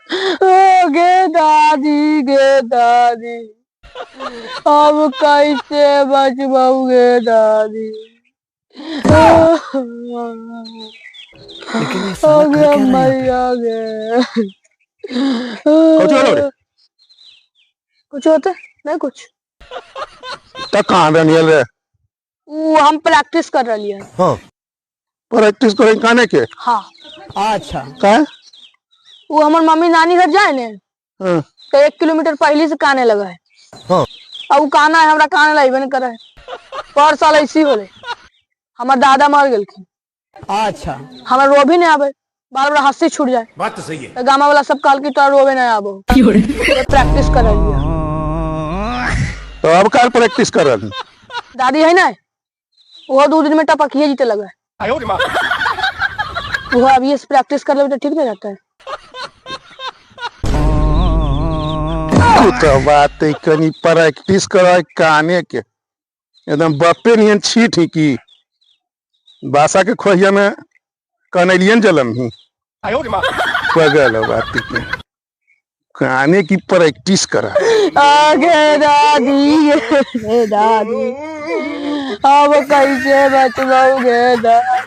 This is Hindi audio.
गे दादी गे दादी, अब कैसे बचबोगे दादी। लेकिन ये हो साला कर गया क्या रहा है यहाँ पे? मैया गे। कौन सी रे? कुछ होता नहीं कुछ। तक कहाँ रनियल रे? वो हम प्रैक्टिस कर रही है। हाँ, प्रैक्टिस करें काने के? हाँ अच्छा। का? वो हमार मम्मी नानी घर जाए ने हाँ, तो 1 किलोमीटर पहले से काने लगा है। हाँ। अब वो काना है हमरा काने लाइबे नहीं करे है। पर साल ऐसी होले हमार दादा मर गेलखिन। अच्छा। हमार रोबी नहीं आवे, बार बार हंसी छूट जाए। बात तो सही है। तो गामा वाला सब काल की तो रोबे नहीं आबो। ये प्रैक्टिस कर रही है। तो अब कार प्रैक्टिस कर रही? दादी है ना, वो 2 दिन में टपकिए जीते लगा है। वो अभी से प्रैक्टिस कर ले तो ठीक नहीं रहता है। तू तो बात है कनी प्रैक्टिस करा काने के एकदम बप्पे नियन छीट ही की बासा के खोहिया में कनेलियन जलम ही पगल बात के काने की प्रैक्टिस करा। आगे दादी, दादी, अब कैसे बचबोगे दादी।